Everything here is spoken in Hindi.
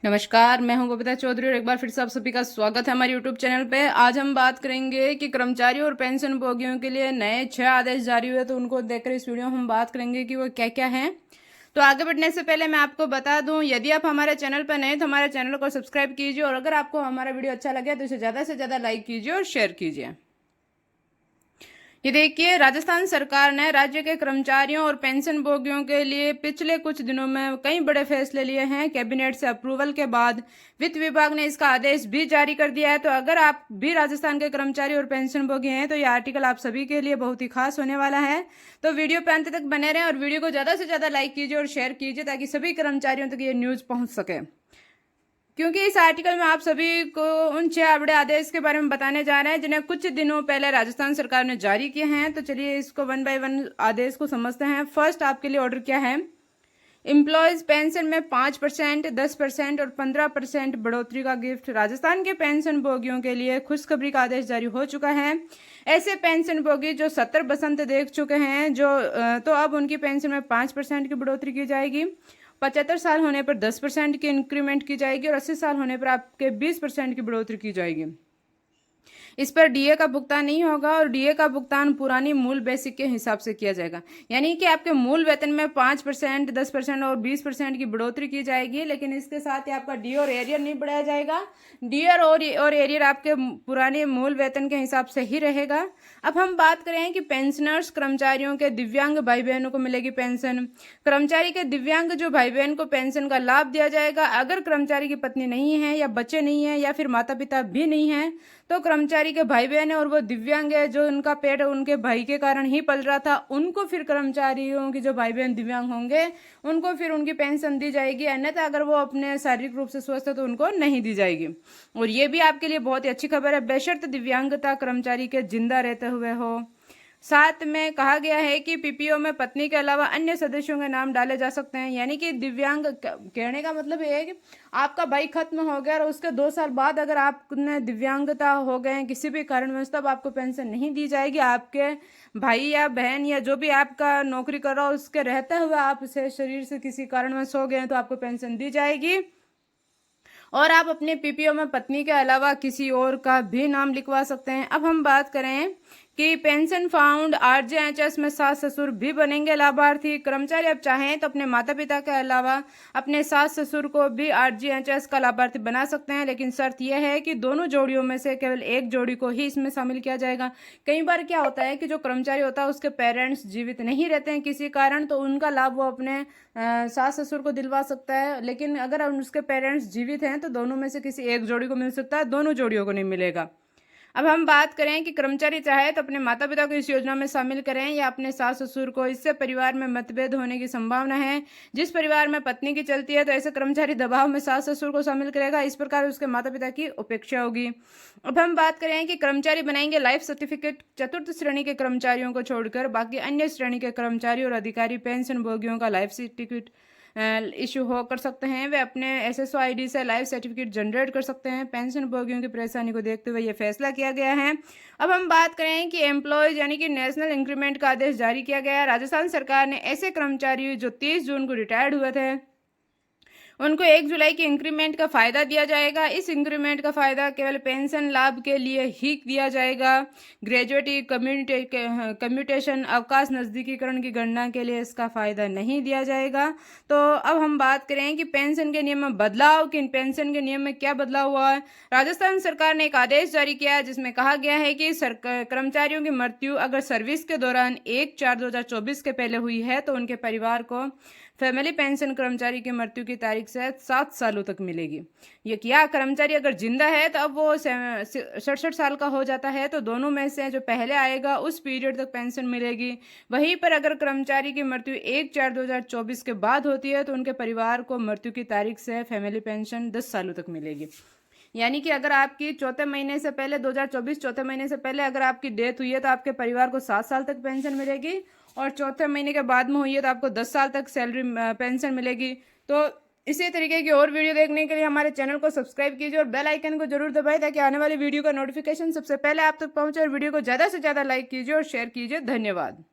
नमस्कार, मैं हूं बबीता चौधरी और एक बार फिर से आप सभी का स्वागत है हमारे यूट्यूब चैनल पे। आज हम बात करेंगे कि कर्मचारियों और पेंशन भोगियों के लिए नए 6 आदेश जारी हुए, तो उनको देखकर इस वीडियो में हम बात करेंगे कि वो क्या क्या हैं। तो आगे बढ़ने से पहले मैं आपको बता दूं, यदि आप हमारे चैनल पर नए तो हमारे चैनल को सब्सक्राइब कीजिए और अगर आपको हमारा वीडियो अच्छा लगे तो इसे ज़्यादा से ज़्यादा लाइक कीजिए और शेयर कीजिए। ये देखिए, राजस्थान सरकार ने राज्य के कर्मचारियों और पेंशन भोगियों के लिए पिछले कुछ दिनों में कई बड़े फैसले लिए हैं। कैबिनेट से अप्रूवल के बाद वित्त विभाग ने इसका आदेश भी जारी कर दिया है। तो अगर आप भी राजस्थान के कर्मचारी और पेंशन भोगी हैं तो यह आर्टिकल आप सभी के लिए बहुत ही खास होने वाला है। तो वीडियो पे अंत तक बने रहें और वीडियो को ज़्यादा से ज़्यादा लाइक कीजिए और शेयर कीजिए ताकि सभी कर्मचारियों तक ये न्यूज़ पहुँच सके, क्योंकि इस आर्टिकल में आप सभी को उन 6 बड़े आदेश के बारे में बताने जा रहे हैं जिन्हें कुछ दिनों पहले राजस्थान सरकार ने जारी किए हैं। तो चलिए इसको वन बाय वन आदेश को समझते हैं। फर्स्ट आपके लिए ऑर्डर क्या है? एम्प्लॉयज पेंशन में 5%, 10% और 15% बढ़ोतरी का गिफ्ट। राजस्थान के पेंशन भोगियों के लिए खुशखबरी का आदेश जारी हो चुका है। ऐसे पेंशन भोगी जो 70 बसंत देख चुके हैं तो अब उनकी पेंशन में 5% की बढ़ोतरी की जाएगी। 75 साल होने पर 10% की इंक्रीमेंट की जाएगी और 80 साल होने पर आपके 20% की बढ़ोतरी की जाएगी। इस पर डीए का भुगतान नहीं होगा और डीए का भुगतान पुरानी मूल बेसिक के हिसाब से किया जाएगा, यानी कि आपके मूल वेतन में 5%, 10% और 20% की बढ़ोतरी की जाएगी, लेकिन इसके साथ ही आपका डी और एरियर नहीं बढ़ाया जाएगा। डी और एरियर आपके पुराने मूल वेतन के हिसाब से ही रहेगा। अब हम बात करें कि पेंशनर्स कर्मचारियों के दिव्यांग भाई बहनों को मिलेगी पेंशन। कर्मचारी के दिव्यांग जो भाई बहन को पेंशन का लाभ दिया जाएगा। अगर कर्मचारी की पत्नी नहीं है या बच्चे नहीं है या फिर माता पिता भी नहीं है तो कर्मचारी के भाई बहन है और वो दिव्यांग है, जो उनका पेट उनके भाई के कारण ही पल रहा था, उनको फिर कर्मचारियों की जो भाई बहन दिव्यांग होंगे उनको फिर उनकी पेंशन दी जाएगी। अन्यथा अगर वो अपने शारीरिक रूप से स्वस्थ है तो उनको नहीं दी जाएगी। और ये भी आपके लिए बहुत ही अच्छी खबर है, बेशर्त दिव्यांगता कर्मचारी के जिंदा रहते हुए हो। साथ में कहा गया है कि पीपीओ में पत्नी के अलावा अन्य सदस्यों के नाम डाले जा सकते हैं, यानी कि दिव्यांग कहने का मतलब ये है कि आपका भाई खत्म हो गया और उसके 2 साल बाद अगर आपने दिव्यांगता हो गए किसी भी कारणवश तब आपको पेंशन नहीं दी जाएगी। आपके भाई या बहन या जो भी आपका नौकरी कर रहा हो उसके रहते हुए आप से शरीर से किसी कारणवश हो गए तो आपको पेंशन दी जाएगी और आप अपने पीपीओ में पत्नी के अलावा किसी और का भी नाम लिखवा सकते हैं। अब हम बात करें कि पेंशन फाउंड आरजेएचएस में सास ससुर भी बनेंगे लाभार्थी। कर्मचारी अब चाहें तो अपने माता पिता के अलावा अपने सास ससुर को भी आरजेएचएस का लाभार्थी बना सकते हैं, लेकिन शर्त यह है कि दोनों जोड़ियों में से केवल एक जोड़ी को ही इसमें शामिल किया जाएगा। कई बार क्या होता है कि जो कर्मचारी होता है उसके पेरेंट्स जीवित नहीं रहते हैं किसी कारण, तो उनका लाभ वो अपने सास ससुर को दिलवा सकता है, लेकिन अगर उसके पेरेंट्स जीवित हैं तो दोनों में से किसी एक जोड़ी को मिल सकता है, दोनों जोड़ियों को नहीं मिलेगा। अब हम बात करें कि कर्मचारी चाहे तो अपने माता पिता को इस योजना में शामिल करें या अपने सास ससुर को। इससे परिवार में मतभेद होने की संभावना है। जिस परिवार में पत्नी की चलती है तो ऐसे कर्मचारी दबाव में सास ससुर को शामिल करेगा, इस प्रकार उसके माता पिता की उपेक्षा होगी। अब हम बात करें कि कर्मचारी बनाएंगे लाइफ सर्टिफिकेट। चतुर्थ श्रेणी के कर्मचारियों को छोड़कर बाकी अन्य श्रेणी के कर्मचारी और अधिकारी पेंशन भोगियों का लाइफ सर्टिफिकेट इशू हो कर सकते हैं। वे अपने एसएसओ आईडी से लाइफ सर्टिफिकेट जनरेट कर सकते हैं। पेंशन भोगियों की परेशानी को देखते हुए यह फैसला किया गया है। अब हम बात करें कि एम्प्लॉयज यानी कि नेशनल इंक्रीमेंट का आदेश जारी किया गया है। राजस्थान सरकार ने ऐसे कर्मचारी जो 30 जून को रिटायर्ड हुए थे उनको 1 जुलाई की इंक्रीमेंट का फायदा दिया जाएगा। इस इंक्रीमेंट का फायदा केवल पेंशन लाभ के लिए ही दिया जाएगा। ग्रेजुएटी कम्यूटेशन अवकाश नजदीकीकरण की गणना के लिए इसका फायदा नहीं दिया जाएगा। तो अब हम बात करें कि पेंशन के नियम में बदलाव, कि पेंशन के नियम में क्या बदलाव हुआ है। राजस्थान सरकार ने एक आदेश जारी किया है जिसमें कहा गया है कि कर्मचारियों की मृत्यु अगर सर्विस के दौरान 1/4/2024 के पहले हुई है तो उनके परिवार को फैमिली पेंशन कर्मचारी की मृत्यु की तारीख से 7 सालों तक मिलेगी। ये क्या कर्मचारी अगर जिंदा है तो अब वो 67 साल का हो जाता है तो दोनों में से जो पहले आएगा उस पीरियड तक पेंशन मिलेगी। वहीं पर अगर कर्मचारी की मृत्यु 1/4/2024 के बाद होती है तो उनके परिवार को मृत्यु की तारीख से फैमिली पेंशन 10 सालों तक मिलेगी। यानी कि अगर आपकी चौथे महीने से पहले 2024 चौथे महीने से पहले अगर आपकी डेथ हुई है तो आपके परिवार को 7 साल तक पेंशन मिलेगी और चौथे महीने के बाद में हुई है तो आपको 10 साल तक सैलरी पेंशन मिलेगी। तो इसी तरीके की और वीडियो देखने के लिए हमारे चैनल को सब्सक्राइब कीजिए और बेल आइकन को जरूर दबाएं ताकि आने वाली वीडियो का नोटिफिकेशन सबसे पहले आप तक पहुंचे। और वीडियो को ज़्यादा से ज़्यादा लाइक कीजिए और शेयर कीजिए। धन्यवाद।